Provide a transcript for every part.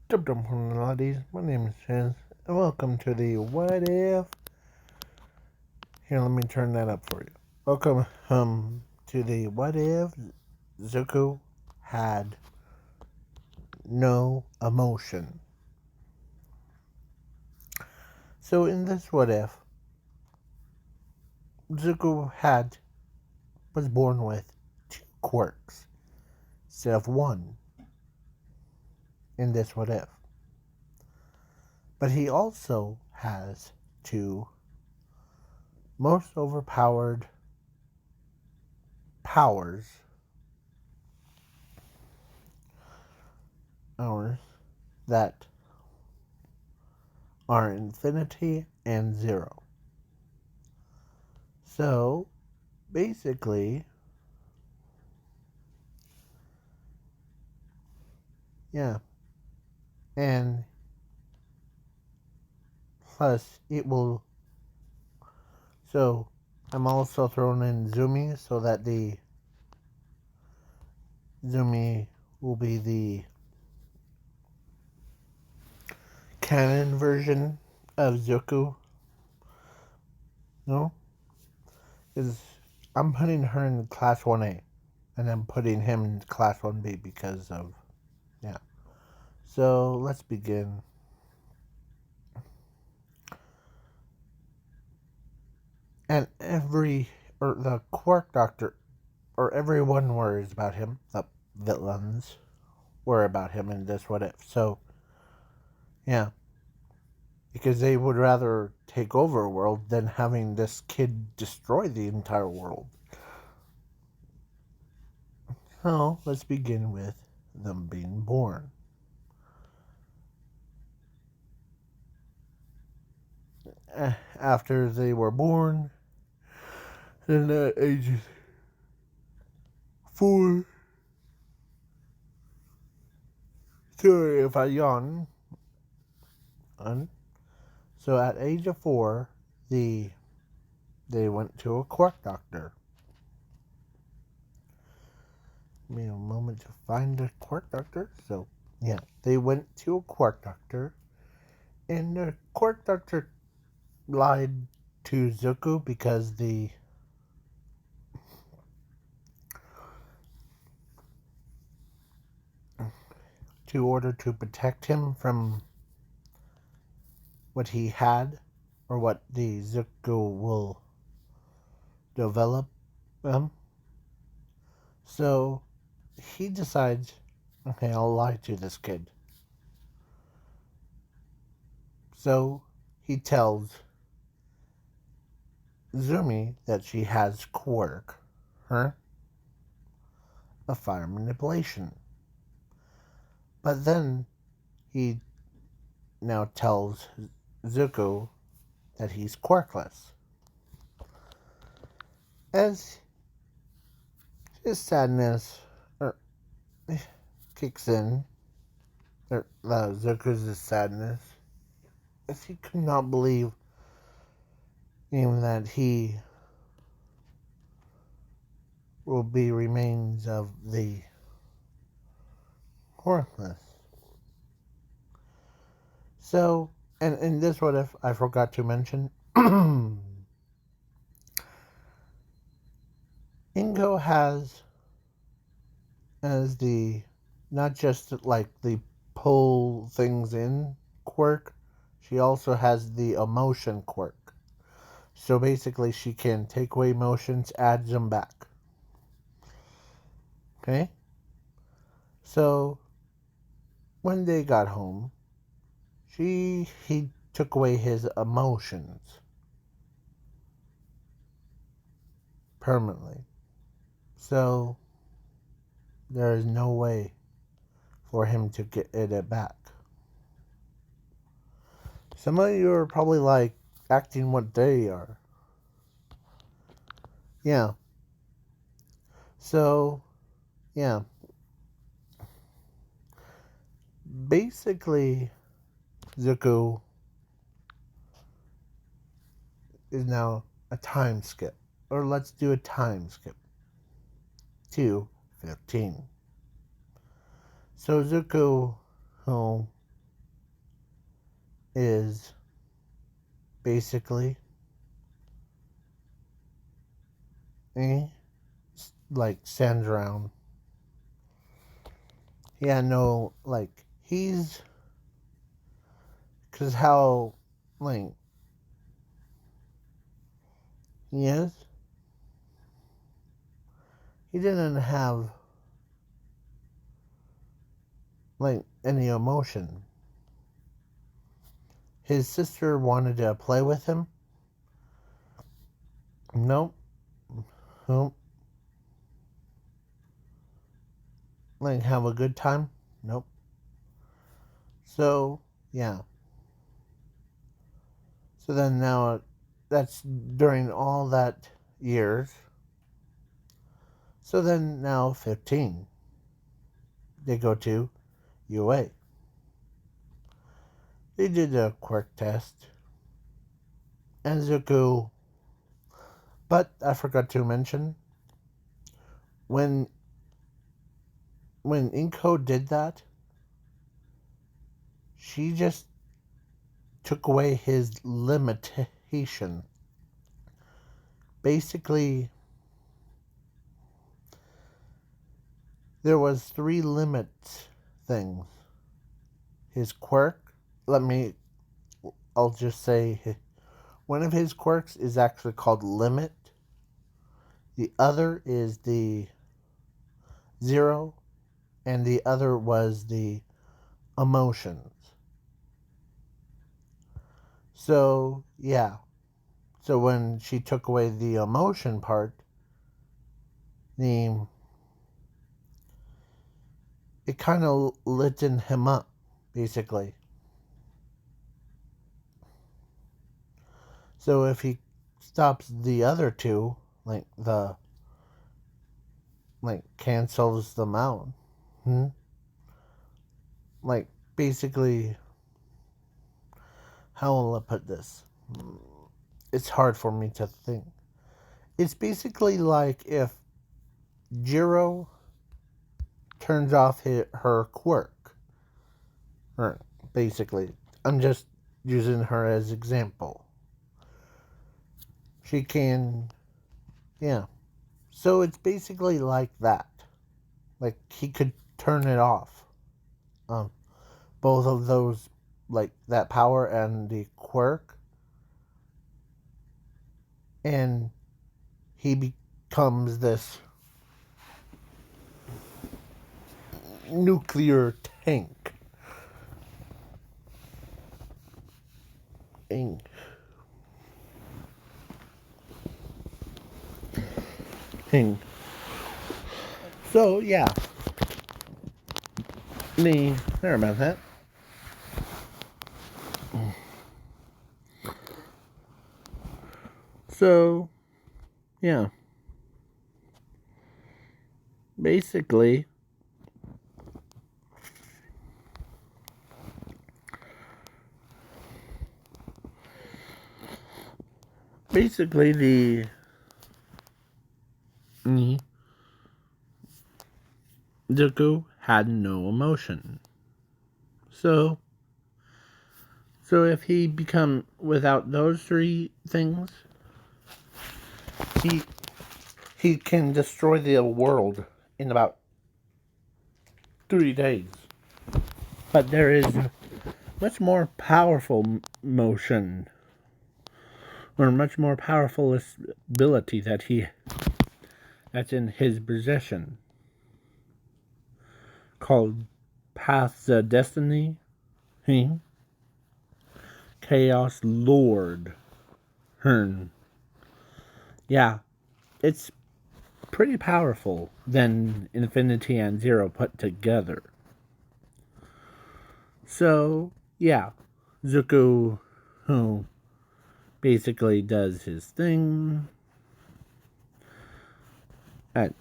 Dum ladies, my name is Chance, and welcome to the What If. Here, let me turn that up for you. Welcome to the What If Zuko had no emotion. So in this What If, Zuko was born with two quirks instead of one in this What If. But he also has two most overpowered powers ours that are infinity and zero. So basically, yeah. And plus, it will. So I'm also throwing in Zumi so that the Zumi will be the canon version of Zuko. No? Is I'm putting her in class 1A and I'm putting him in class 1B because of. Yeah. So let's begin. And the Quark Doctor, or everyone worries about him, the villains worry about him in this What If. So, yeah. Because they would rather take over a world than having this kid destroy the entire world. So, let's begin with them being born. After they were born, then at age 4, sorry if I yawn. So at age of 4, they went to a Quark Doctor. Give me a moment to find the Quark Doctor. So, yeah, they went to a Quark Doctor, and the Quark Doctor lied to Zuko because to order to protect him from what he had or what the Zuko will develop them. So he decides, okay, I'll lie to this kid. So he tells Zumi that she has quirk, her, of fire manipulation. But then he now tells Zuko that he's quirkless. As his sadness kicks in, Zuko's sadness, as he could not believe even that he will be remains of the quirkless. So, and in this What If, I forgot to mention, Ingo has as the not just like the pull things in quirk, she also has the emotion quirk. So basically, she can take away emotions, add them back. Okay? So when they got home, he took away his emotions permanently. So there is no way for him to get it back. Some of you are probably like acting what they are. Yeah. So, yeah. Basically, Zuko is now a time skip. Or let's do a time skip to 15. So Zuko, oh, is basically like stands around. Yeah, no, like he's because how like he is. He didn't have like any emotion. His sister wanted to play with him. Nope. Nope. Like have a good time. Nope. So yeah. So then now that's during all that years. So then now 15. They go to UA. They did a quirk test. And Zuko, but I forgot to mention when Inko did that, she just took away his limitation. Basically, there was 3 limits things. His quirk, I'll just say one of his quirks is actually called limit. The other is the zero, and the other was the emotions. So, yeah. So when she took away the emotion part, the it kind of lit him up, basically. So if he stops the other two, cancels them out. Hmm? Like basically, how will I put this? It's hard for me to think. It's basically like if Jiro turns off her quirk. Or basically, I'm just using her as example. She can, yeah. So it's basically like that. Like he could turn it off. Um, both of those, like that power and the quirk, and he becomes this nuclear tank. Thing. So yeah, sorry about that. So yeah, basically, the Deku had no emotion. So if he become without those 3 things, he can destroy the world in about 3 days. But there is much more powerful motion, or much more powerful ability that's in his possession, called Paths of Destiny. Chaos Lord. Yeah, it's pretty powerful than Infinity and Zero put together. So, yeah, Zuko, who basically does his thing at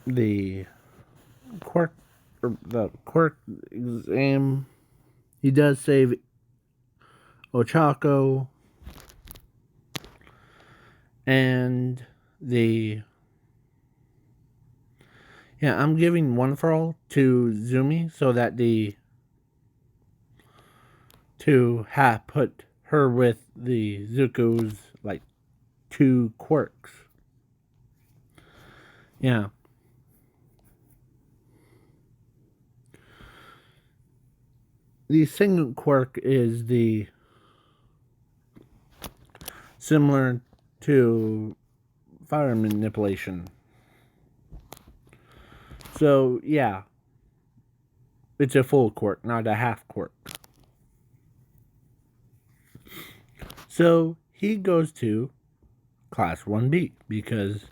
the quirk exam. He does save Ochako, and I'm giving one for all to Zumi so that to put her with the Zuko's like two quirks. Yeah. The single quirk is the similar to fire manipulation. So yeah, it's a full quirk, not a half quirk. So he goes to class 1B because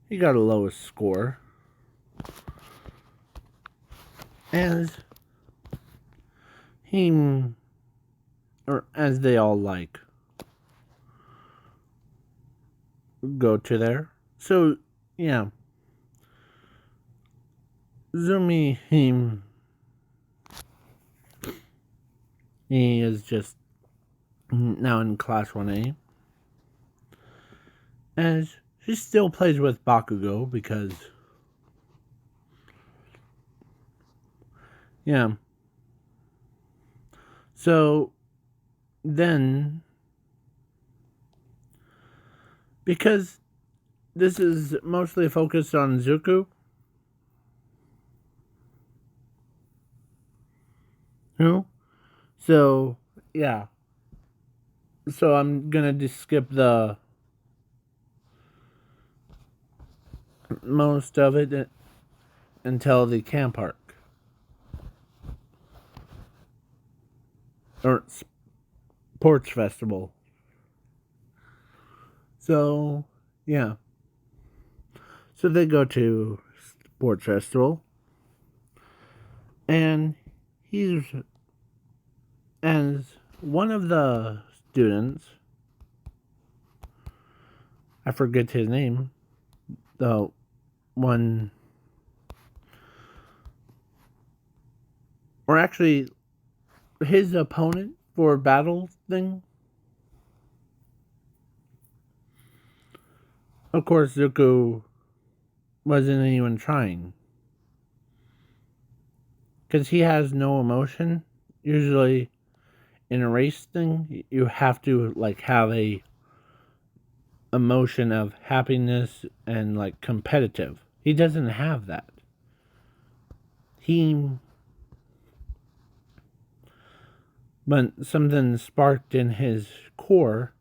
he got a lowest score. As he, or as they all like, go to there. So, yeah. Zumi, he is just now in class 1A. As she still plays with Bakugo because, yeah. So, then, because this is mostly focused on Zuko, who? So, yeah. So I'm gonna just skip the most of it until the camp arc. Or Sports Festival. So, yeah. So they go to Sports Festival. And he's, as one of the students, I forget his name, the one, or actually his opponent for battle thing. Of course, Zuko wasn't even trying. Because he has no emotion. Usually in a race thing, you have to like have a emotion of happiness and like competitive. He doesn't have that. But something sparked in his core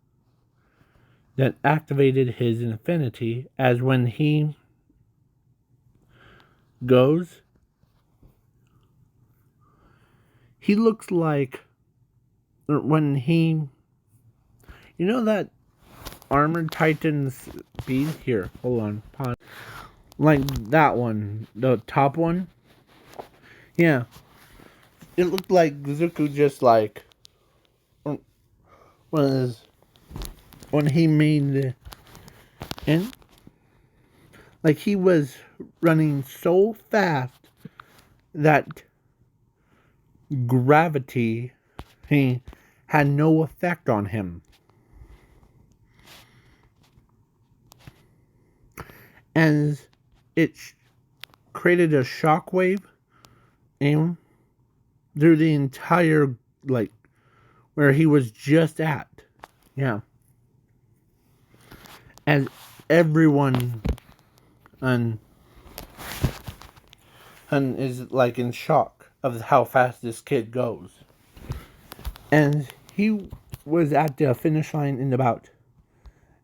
that activated his infinity, as when he goes, he looks like, when he, you know that Armored Titan speed? Here, hold on, pause. Like that one, the top one. Yeah, it looked like Zuko just like was when he made the end. Like he was running so fast that gravity he had no effect on him. And it created a shockwave and through the entire, like, where he was just at. Yeah. And everyone and is like in shock of how fast this kid goes. And he was at the finish line in about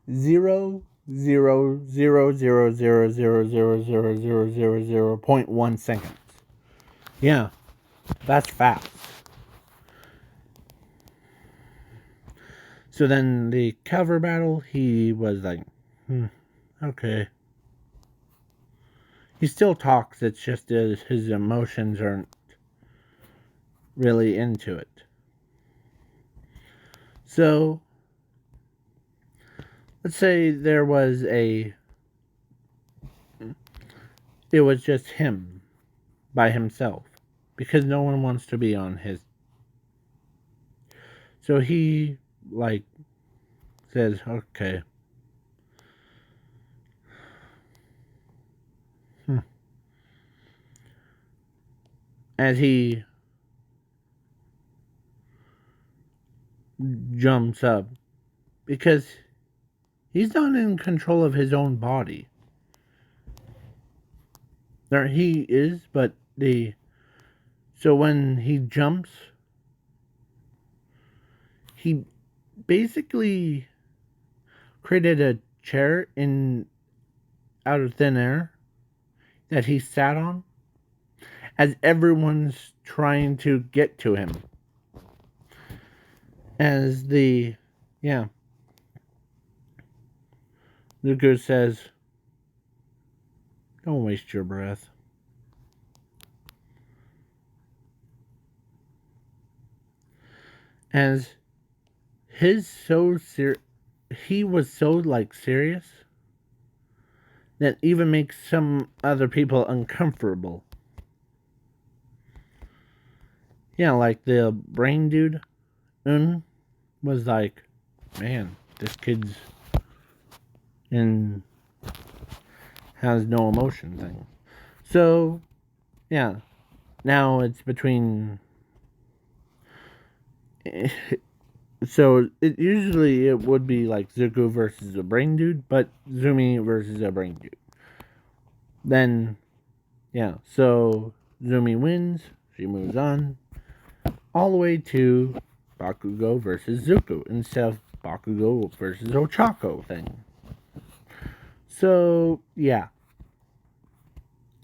0.1 seconds. Yeah, that's fast. So then the cover battle, he was like, okay. He still talks, it's just his emotions aren't really into it. So, let's say there was it was just him by himself, because no one wants to be on his. So he, like, says, okay. As he jumps up because he's not in control of his own body. There he is, but so when he jumps, he basically created a chair in out of thin air that he sat on as everyone's trying to get to him. As Zuko says, don't waste your breath. As he was so like serious that even makes some other people uncomfortable. Yeah, like the brain dude, was like, man, this kid's in has no emotion thing. So, yeah, now it's between. So usually it would be like Zuko versus a brain dude, but Zumi versus a brain dude. Then, yeah, so Zumi wins. She moves on all the way to Bakugo versus Zuko instead of Bakugo versus Ochako thing. So, yeah.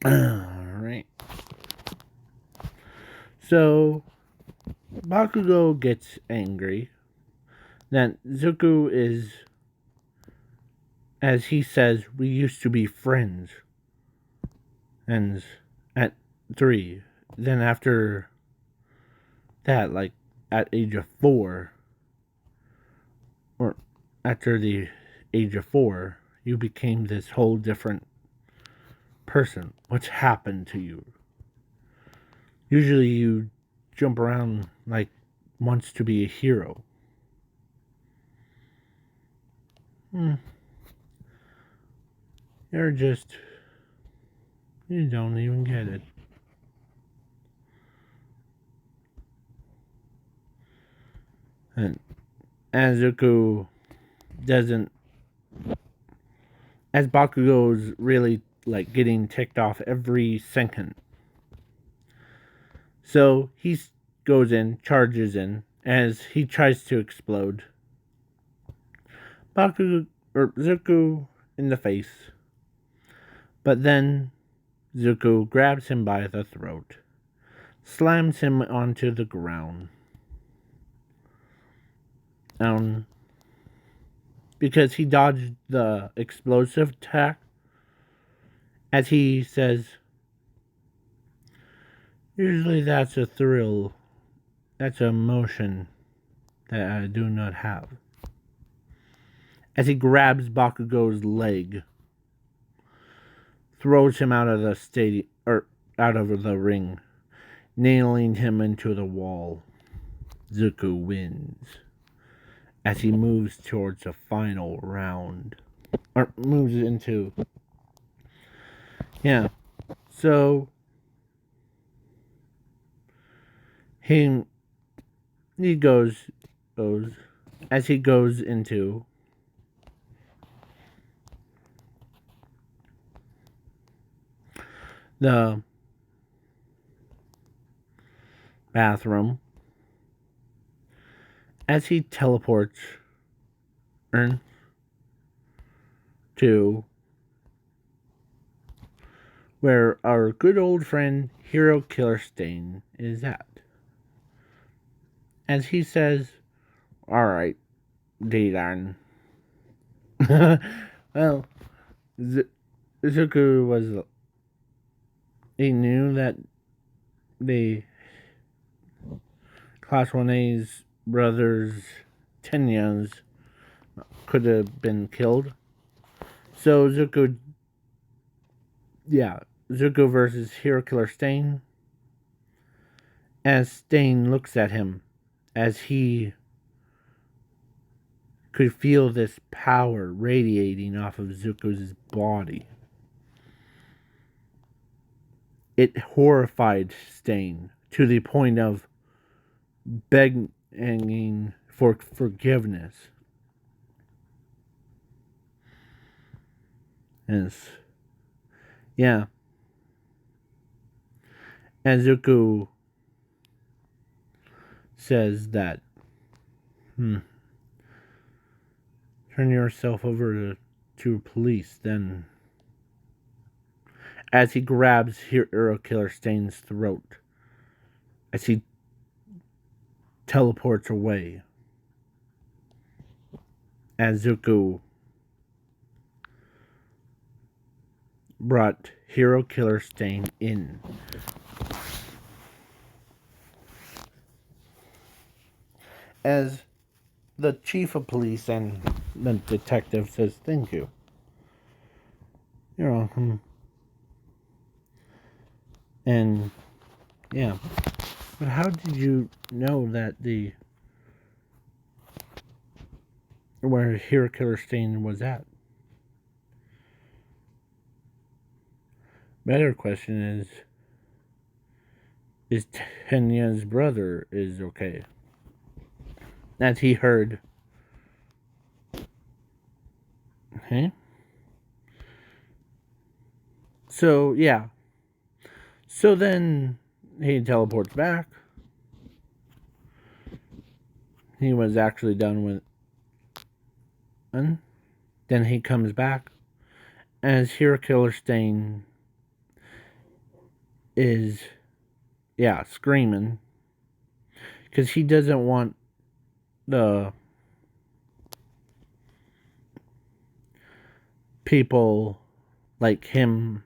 Alright. So, Bakugo gets angry that Zuko is, as he says, we used to be friends. And at 3. Then after that, like at age of 4, or after the age of 4, you became this whole different person. What's happened to you? Usually you jump around like wants to be a hero. You're just, you don't even get it. And Azuko doesn't, as Bakugo's really like getting ticked off every second. So he goes in, charges in, as he tries to explode. Zuko in the face. But then Zuko grabs him by the throat, slams him onto the ground. Because he dodged the explosive attack, as he says, usually that's a thrill, that's an emotion that I do not have. As he grabs Bakugo's leg, throws him out of the stadium, or out of the ring, nailing him into the wall. Zuko wins as he moves towards the final round. Or moves into. Yeah. So he goes as he goes into the bathroom, as he teleports to where our good old friend Hero Killer Stain is at. As he says, alright, Dedan. Well, Zuko was. He knew that the Class 1A's brothers, Tenya's, could have been killed. So Zuko versus Hero Killer Stain. As Stain looks at him, as he could feel this power radiating off of Zuko's body. It horrified Stain to the point of begging for forgiveness. Yes. Yeah. And Zuko says that, turn yourself over to police. Then, as he grabs Hero Killer Stain's throat, as he teleports away, as Zuko brought Hero Killer Stain in. As the chief of police and the detective says, thank you. You're welcome. And, yeah. But how did you know that where Hero Killer Stain was at? Better question is Tenya's brother is okay? As he heard. Okay. So, yeah. So then he teleports back. He was actually done with. And then he comes back. As Hero Killer Stain is, yeah, screaming. Because he doesn't want the people like him,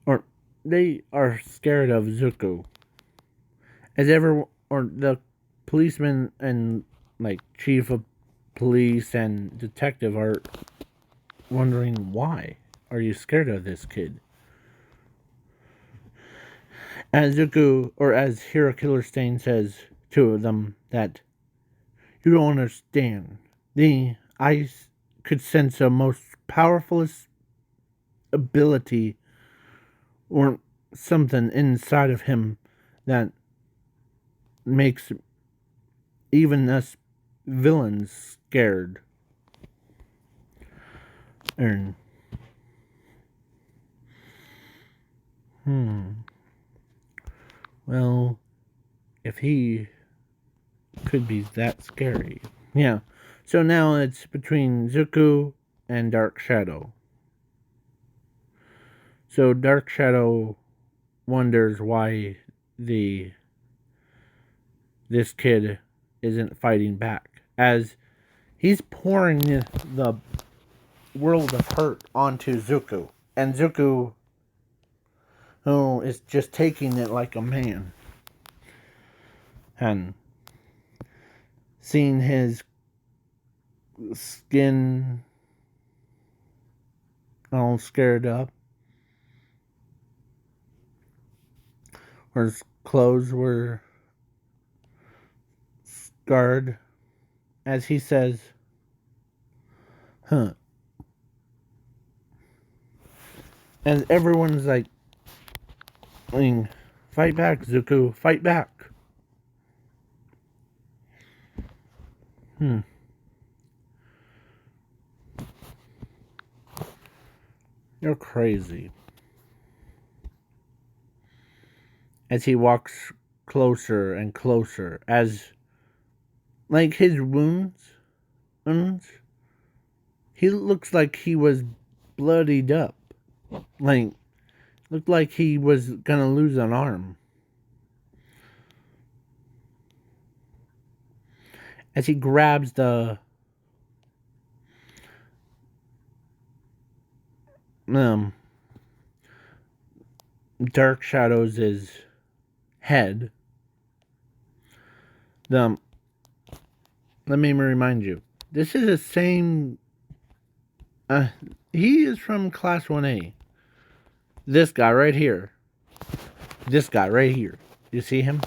or they are scared of Zuko. As ever, or the policeman and like chief of police and detective are wondering, why are you scared of this kid? As Zuko, or as Hero Killer Stain says to them that you don't understand. I could sense a most powerful ability or something inside of him that makes even us villains scared. And well, if he could be that scary. Yeah. So now it's between Zuko and Dark Shadow. So Dark Shadow wonders why this kid isn't fighting back, as he's pouring the world of hurt onto Zuko, and Zuko, who is just taking it like a man, and seeing his skin all scared up, or his clothes were scarred, as he says, huh. And everyone's like, fight back, Zuko, fight back. You're crazy. As he walks closer and closer, as like his wounds, he looks like he was bloodied up. Like, looked like he was gonna lose an arm. As he grabs the Dark Shadow's head. Let me remind you, this is the same. He is from Class 1A. This guy right here. This guy right here. You see him?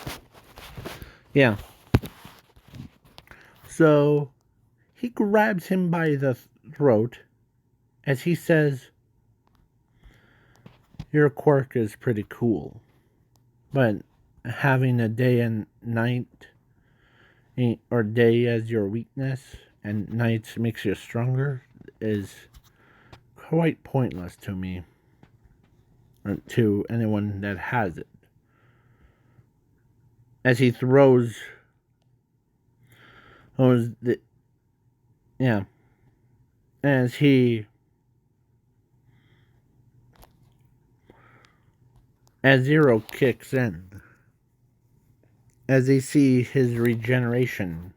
Yeah. So he grabs him by the throat as he says, your quirk is pretty cool, but having a day and night or day as your weakness and nights makes you stronger is quite pointless to me, or to anyone that has it. As he throws, yeah, as Zero kicks in, as they see his regeneration.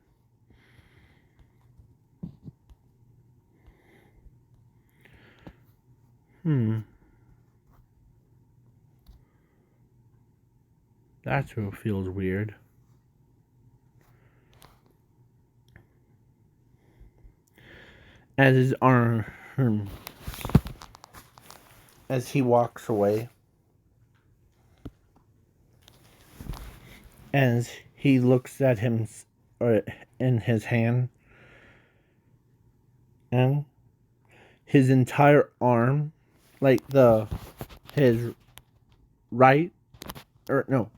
That's what feels weird. As his arm, as he walks away, as he looks at him in his hand, and his entire arm, like his right, or no,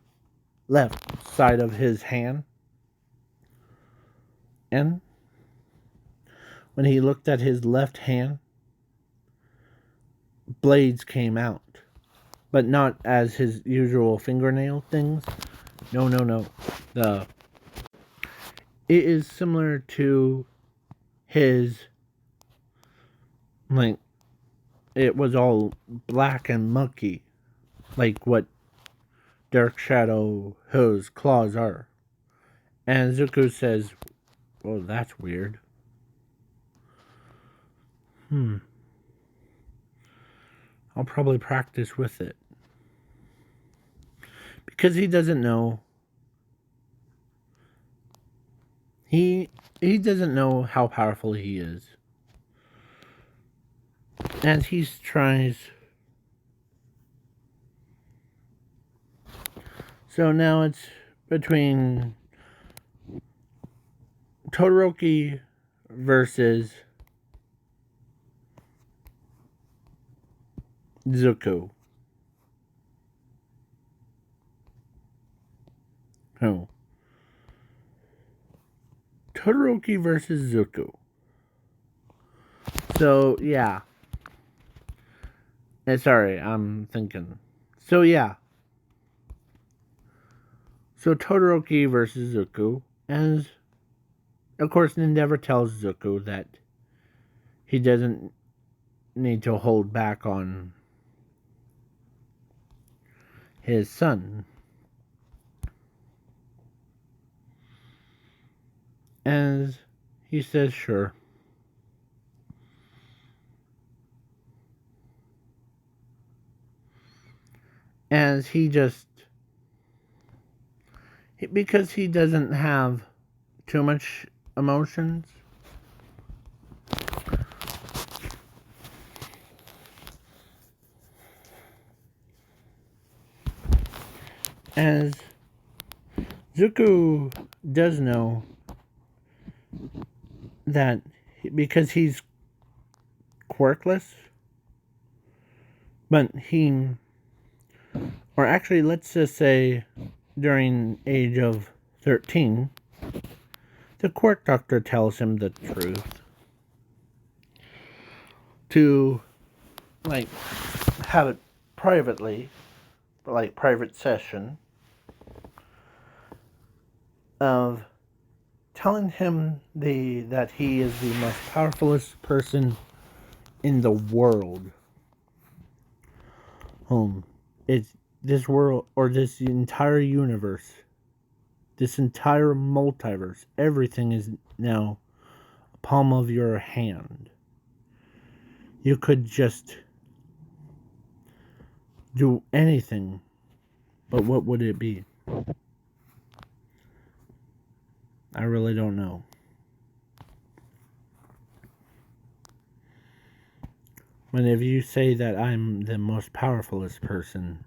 left side of his hand, and when he looked at his left hand, blades came out, but not as his usual fingernail things. No. It is similar to his, like, it was all black and mucky, like what Dark Shadow Ho's claws are. And Zuko says, well, that's weird. I'll probably practice with it. Because he doesn't know. He doesn't know how powerful he is. And he tries. So now it's between Todoroki versus Zuko. Oh. Todoroki versus Zuko. So, yeah. Sorry, I'm thinking. So, yeah. So, Todoroki versus Zuko. And, of course, Endeavor tells Zuko that he doesn't need to hold back on his son. And he says, sure. As he just, because he doesn't have too much emotions, as Zuko does know that because he's quirkless, but or actually let's just say during age of 13, the quirk doctor tells him the truth. To, like, have it privately, like private session, of telling him that he is the most powerfulest person in the world. It's this world, or this entire universe, this entire multiverse, everything is now a palm of your hand. You could just do anything, but what would it be? I really don't know. But if you say that I'm the most powerfulest person,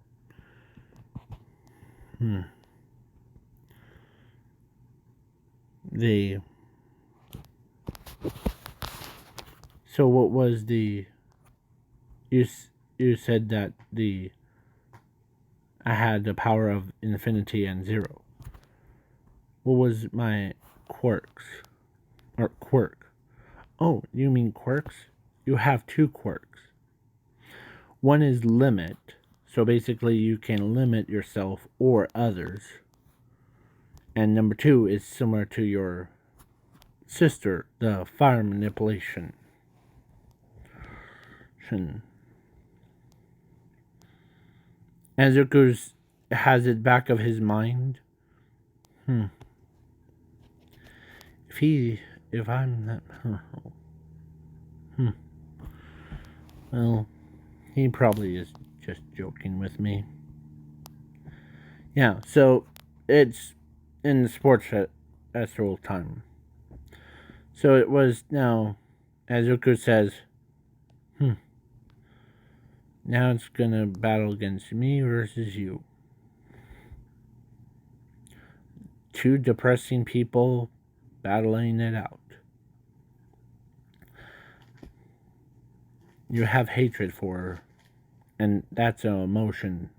so what was you said that I had the power of infinity and zero. What was my quirks. Or quirk. Oh, you mean quirks? You have two quirks. One is limit. So basically, you can limit yourself or others. And number two is similar to your sister, the fire manipulation. Azuku has it back of his mind. If I'm not, well, he probably is just joking with me. Yeah, so it's in the sports astral time. So it was now, Azuku says, now it's gonna battle against me versus you. Two depressing people battling it out. You have hatred for her, and that's an emotion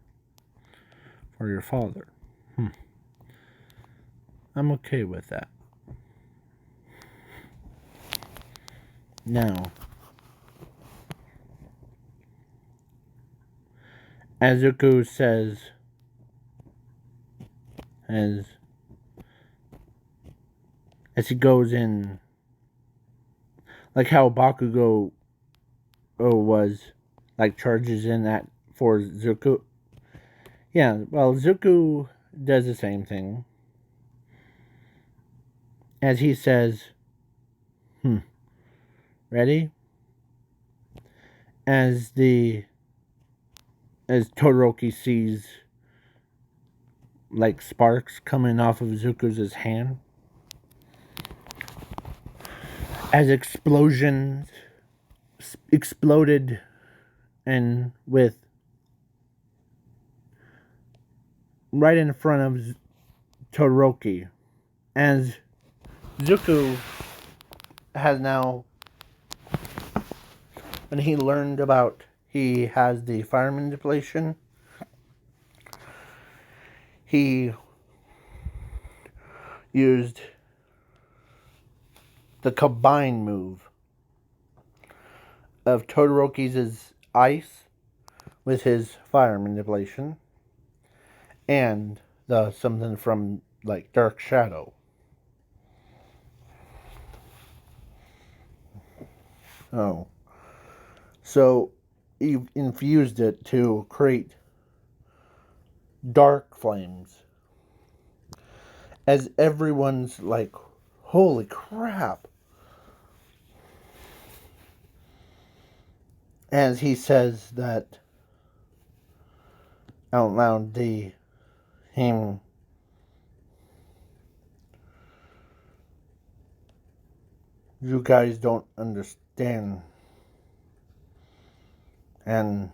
for your father. I'm okay with that. Now, Azuku says, as he goes in, like how Bakugo was, like charges in at for Zuku. Yeah, well, Zuku does the same thing. As he says, ready? As Todoroki sees like sparks coming off of Zuku's hand, as explosions exploded, and with right in front of Todoroki, as Zuku has now, when he learned about he has the fire manipulation, he used the combine move of Todoroki's ice with his fire manipulation, and the something from like Dark Shadow. Oh. So he infused it to create dark flames. As everyone's like, holy crap. As he says that out loud, him you guys don't understand. And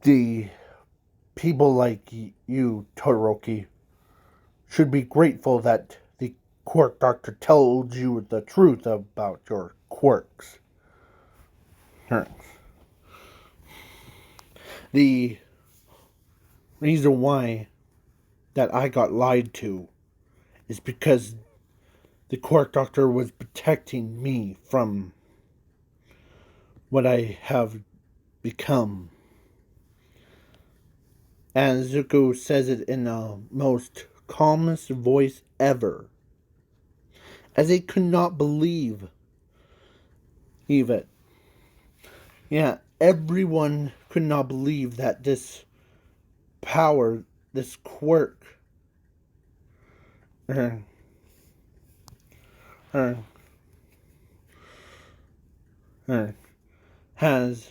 the people like you, Todoroki, should be grateful that the quirk doctor told you the truth about your quirks. The reason why that I got lied to is because the quirk doctor was protecting me from what I have become. And Zuko says it in the most calmest voice ever, as they could not believe it. Yeah, everyone could not believe that this power, this quirk, has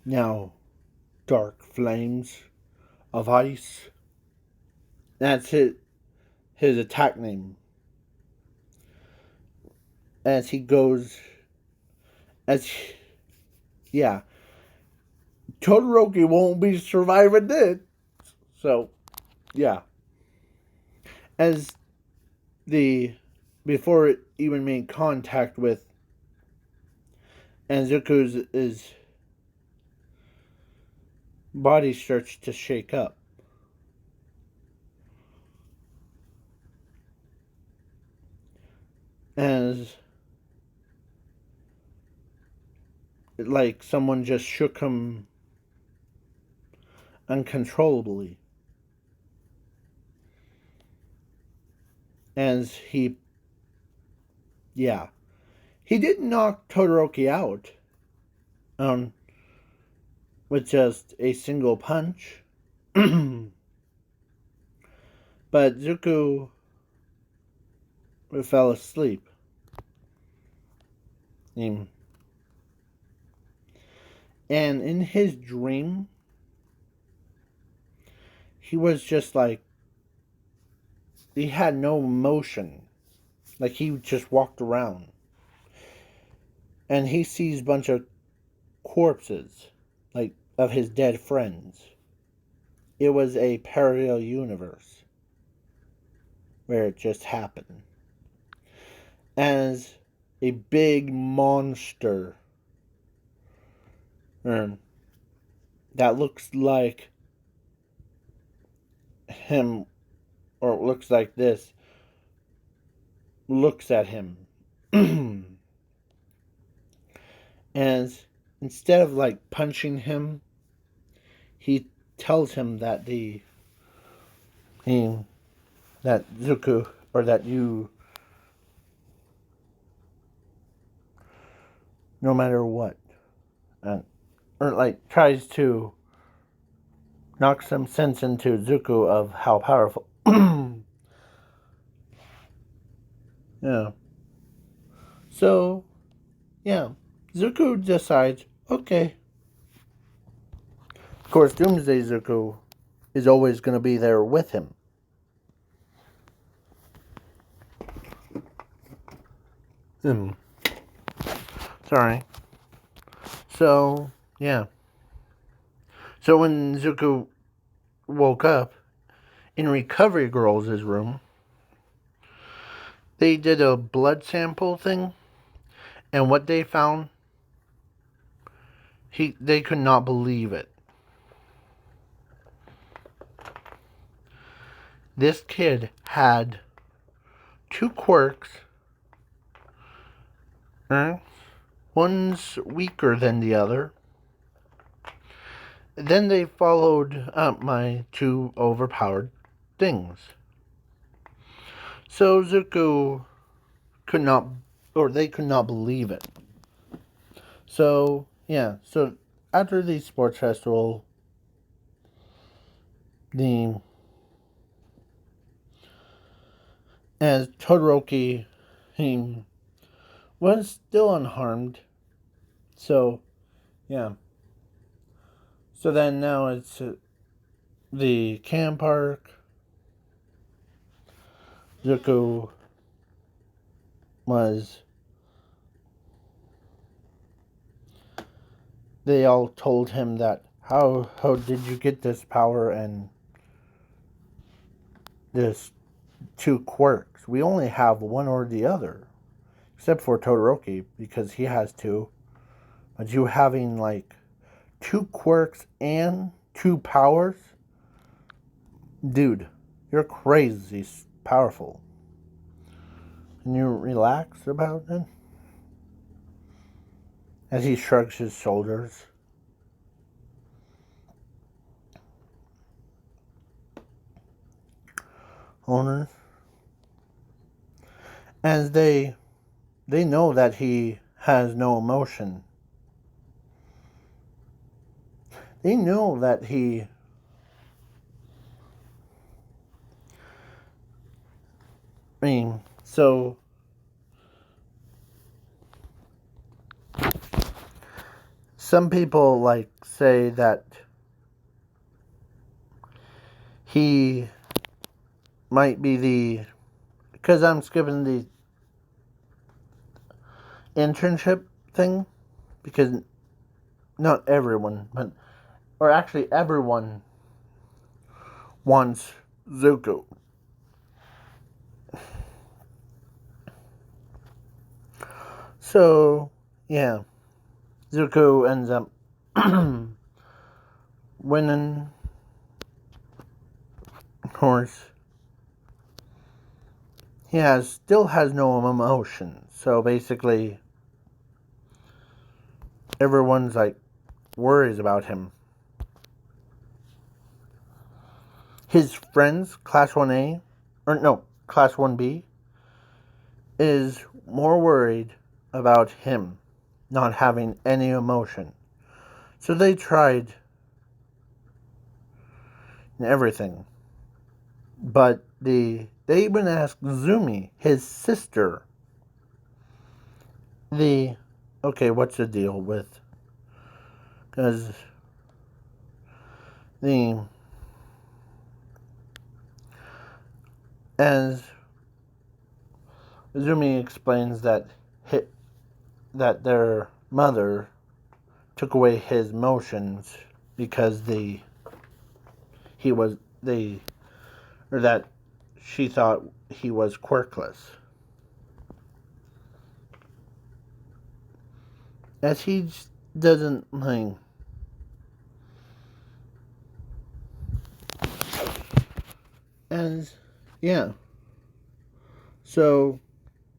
now dark flames of ice. That's his attack name. As he goes, yeah, Todoroki won't be surviving this. So, yeah. As before it even made contact with Anzuku's body starts to shake up. as like someone just shook him uncontrollably. As yeah, he did knock Todoroki out um, with just a single punch. But Zuko fell asleep. And in his dream, he was just like, he had no motion. Like he just walked around. And he sees a bunch of corpses, like of his dead friends. It was a parallel universe where it just happened. As a big monster that looks like him, or it looks like this, looks at him. As instead of like punching him, he tells him that that Zuko, or that you, no matter what, or like tries to knock some sense into Zuko of how powerful. Yeah. So, yeah, Zuko decides, okay. Of course, Doomsday Zuko is always going to be there with him. Sorry. So, yeah. So when Zuko woke up in Recovery Girls' room, they did a blood sample thing, and what they found, they could not believe it. This kid had two quirks. One's weaker than the other. Then they followed up my two overpowered things. So Zuko could not, or they could not believe it. So, yeah, so after the sports festival, as Todoroki, he was still unharmed. So, yeah. So then now it's the camp park. Zuko was. They all told him that how did you get this power and this two quirks? We only have one or the other, except for Todoroki because he has two. But you having like two quirks and two powers, dude, you're crazy powerful. Can you relax about it? As he shrugs his shoulders. Owners. As they know that he has no emotion. They know that he so some people like say that he might be because I'm skipping the internship thing, because not everyone, or actually everyone wants Zuko. So, yeah, Zuko ends up winning, of course. still has no emotion. So basically, everyone's like worries about him. His friends, Class 1A, or no, Class 1B, is more worried about him not having any emotion. So they tried everything. But they even asked Zumi, his sister, okay, what's the deal with, because as Zumi explains that their mother took away his motions because he was they or that she thought he was quirkless, as he just doesn't like. As yeah, so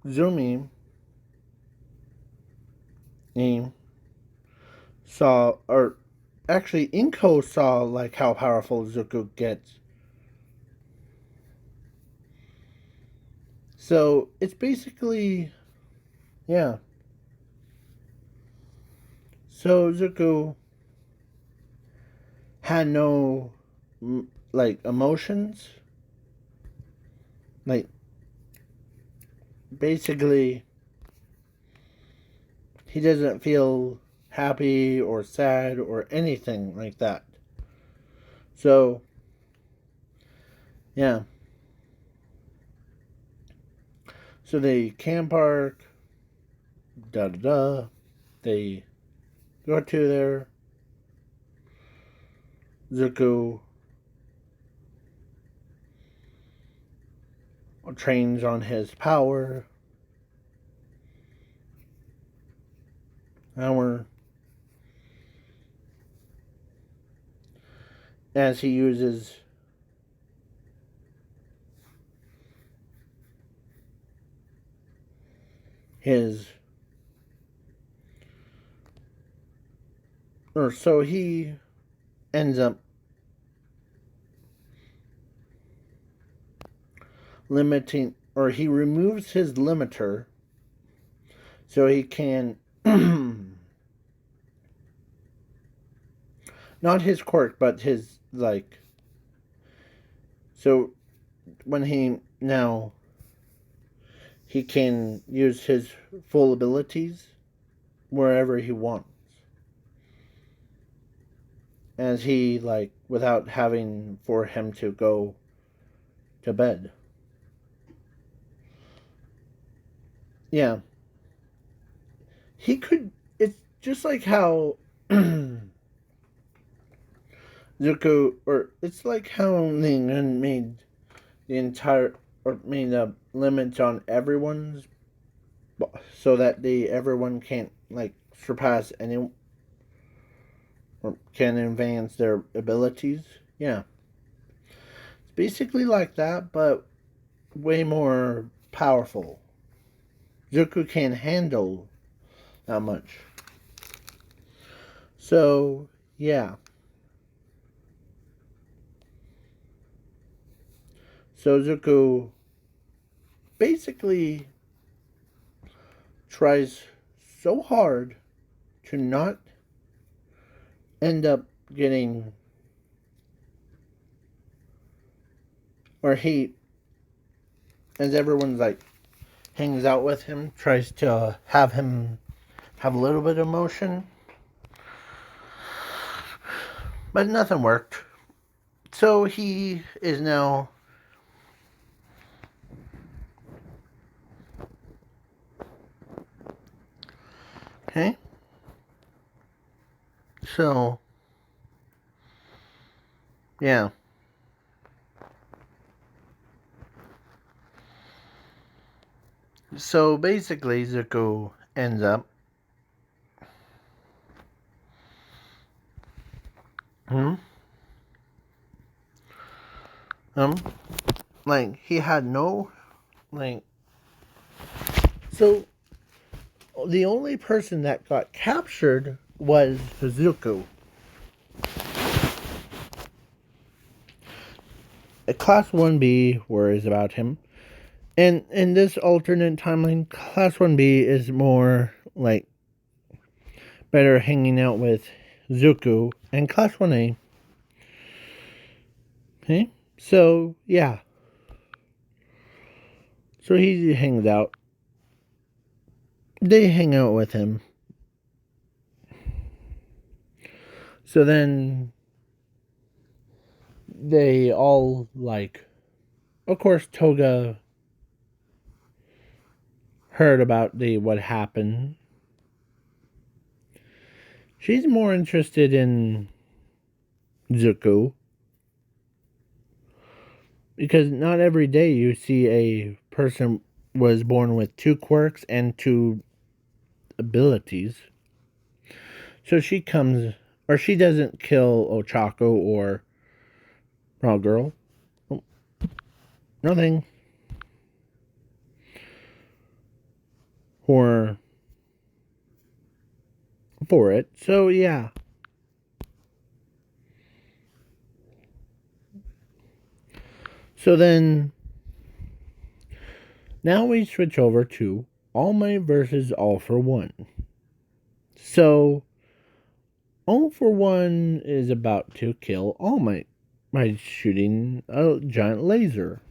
Zumi he saw, or actually Inko saw like how powerful Zuko gets. So it's basically, yeah. So Zuko had no like emotions. Like basically, he doesn't feel happy or sad or anything like that. So yeah. So they camp park, da da da. They go to there. Zuko trains on his power. Hour as he uses his, or so he ends up limiting, or he removes his limiter so he can not his quirk but his like, so when he can use his full abilities wherever he wants, as he like without having for him to go to bed. Yeah, he could. It's just like how Zuko, or it's like how Ning made the entire, or made a limit on everyone's, so that everyone can't like surpass any, or can advance their abilities. Yeah, it's basically like that, but way more powerful. Zuko can't handle that much. So yeah. So Zuko basically tries so hard to not end up getting, or he, as everyone's like hangs out with him, tries to have him have a little bit of emotion, but nothing worked. So he is now okay. So yeah. So basically, Zuko ends up hmm, um like he had no Like, so the only person that got captured was Zuko. Class 1B worries about him. And in this alternate timeline, Class 1B is more like better hanging out with Zuko and Class 1A. Okay? So, yeah. So he hangs out. They hang out with him. So then they all like, of course, Toga heard about what happened. She's more interested in Zuko because not every day you see a person was born with 2 quirks and 2 abilities. So she comes, or she doesn't kill Ochako or Raw Girl. Oh, nothing. For it. So yeah. So then now we switch over to All Might versus All for One. So All for One is about to kill All Might by shooting a giant laser.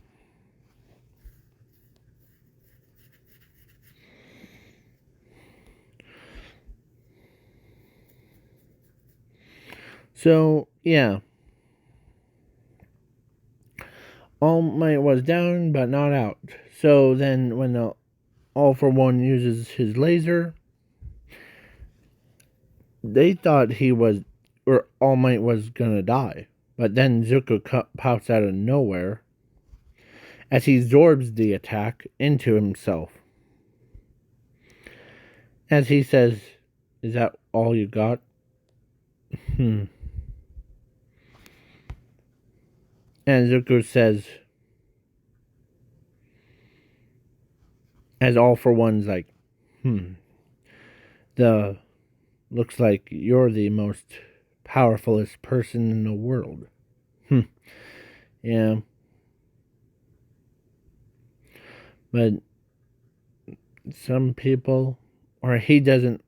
So yeah. All Might was down but not out. So then when the All for One uses his laser, they thought he was, or All Might was gonna die. But then Zuko pops out of nowhere as he absorbs the attack into himself. As he says, "Is that all you got?" And Zuko says, as All for One's like, the looks like you're the most powerfulest person in the world. Yeah. But some people, or he doesn't,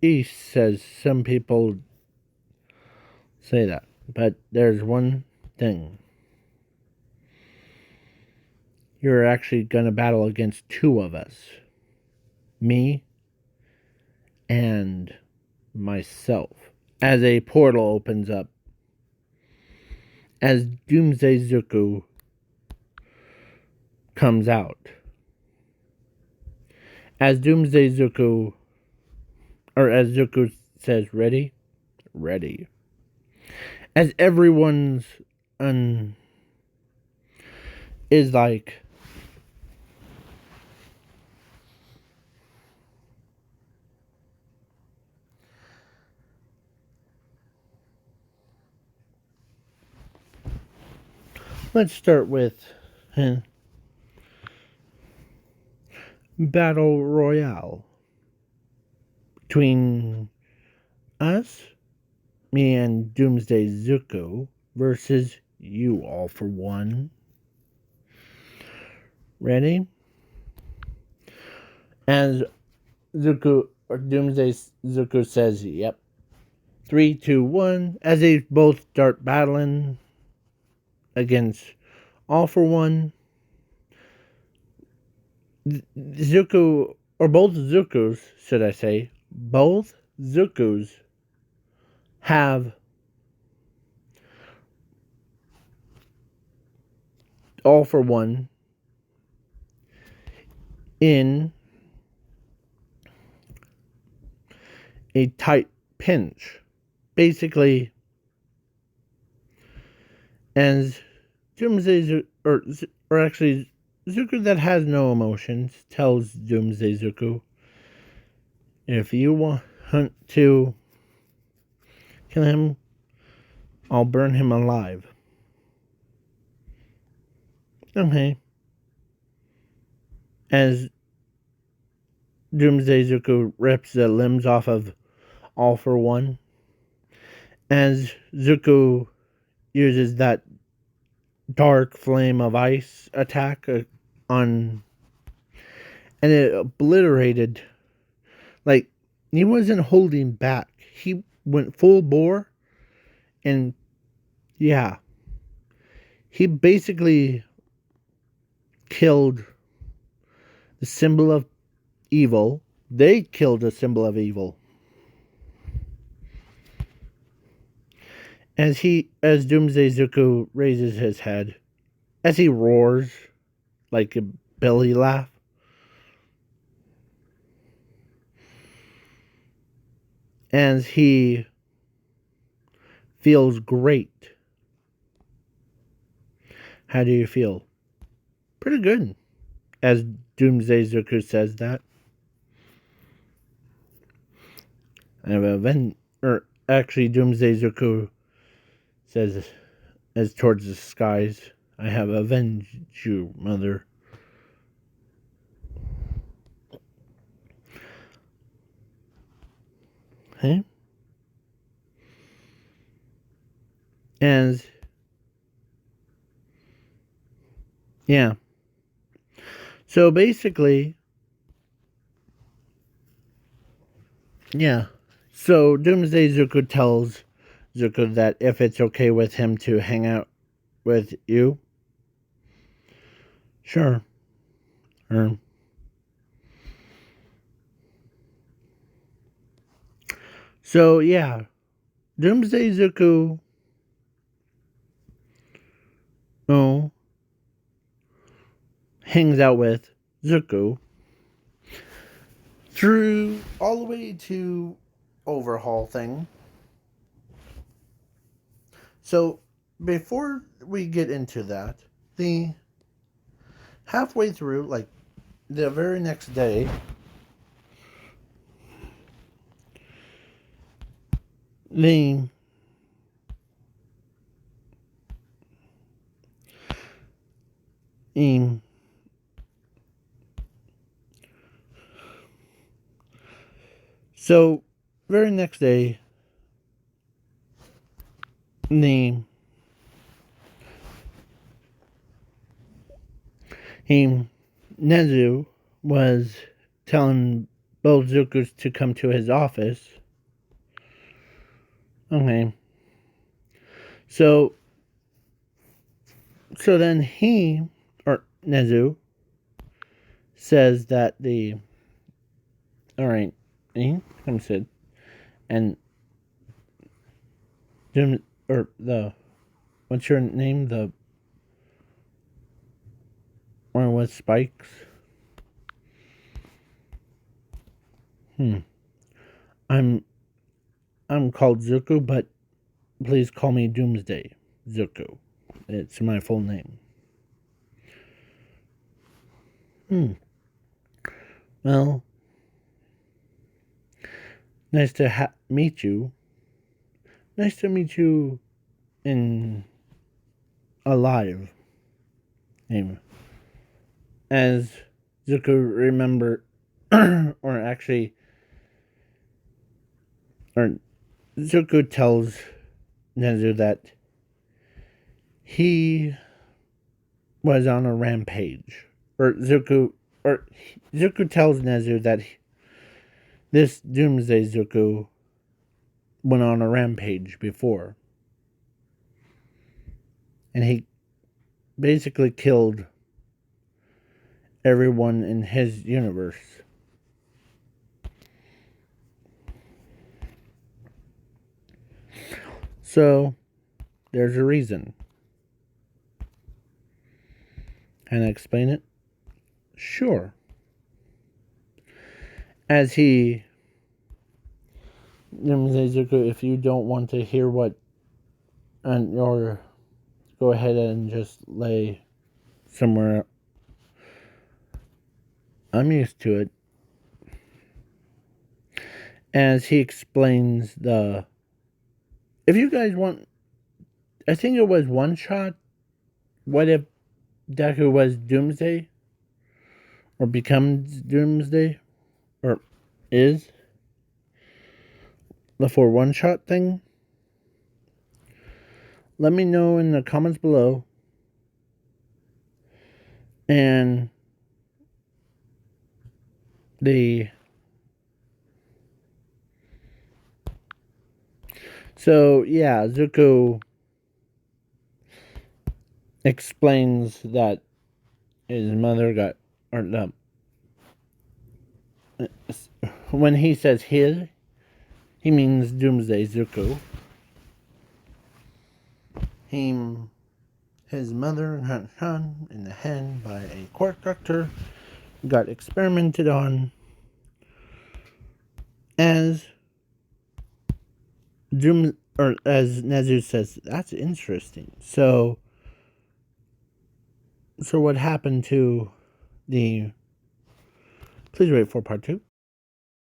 he says some people say that. But there's one thing. You're actually going to battle against 2 of us. Me and myself. As a portal opens up. As Doomsday Zuko comes out. As Doomsday Zuko, or as Zuko says, ready? Ready. As everyone's is like, let's start with Battle Royale between us, me and Doomsday Zuko, versus you All for One. Ready? As Zuko, or Doomsday Zuko says, yep. 3, 2, 1. As they both start battling against All for One. Zuko, or both Zukos, should I say, both Zukos have All for One in a tight pinch. Basically, as Doomsday, or actually, Zuko that has no emotions tells Doomsday Zuko, if you want to kill him, I'll burn him alive. Okay. as Doomsday Zuko rips the limbs off of All for One, as Zuko uses that dark flame of ice attack on, and it obliterated. Like, he wasn't holding back. He went full bore, and yeah, he basically killed the symbol of evil. They killed the symbol of evil. As Doomsday Zuko raises his head, as he roars like a belly laugh, as he feels great. How do you feel? Pretty good, as Doomsday Zuko says that. I have actually, Doomsday Zuko says, as towards the skies, I have avenged you, mother. Hey? And yeah. So basically, yeah. So Doomsday Zuko tells Zuko that if it's okay with him to hang out with you, sure. So yeah, Doomsday Zuko hangs out with Zuko through all the way to overhaul thing. So before we get into that, the halfway through, like the very next day, the so very next day, the Nezu was telling both Zukus to come to his office. Okay. So then Nezu says that alright, come Sid, and what's your name? The one with spikes? I'm called Zuko, but please call me Doomsday Zuko. It's my full name. Well, nice to meet you. Nice to meet you in alive. As Zuko Zuko tells Nezu that he was on a rampage. Zuko tells Nezu that this Doomsday Zuko went on a rampage before. And he basically killed everyone in his universe. So, there's a reason. Can I explain it? Sure. As he, Zuko, if you don't want to hear or go ahead and just lay somewhere. I'm used to it. As he explains if you guys want, I think it was one shot. What if Deku was Doomsday? or becomes Doomsday, or is the for one shot thing? Let me know in the comments below. And so yeah, Zuko explains that his mother got, or the, when he says his, he means Doomsday Zuko. His mother got shot in the head by a quirk doctor, got experimented on as or as Nezu says. That's interesting. So what happened to the? Please wait for part 2.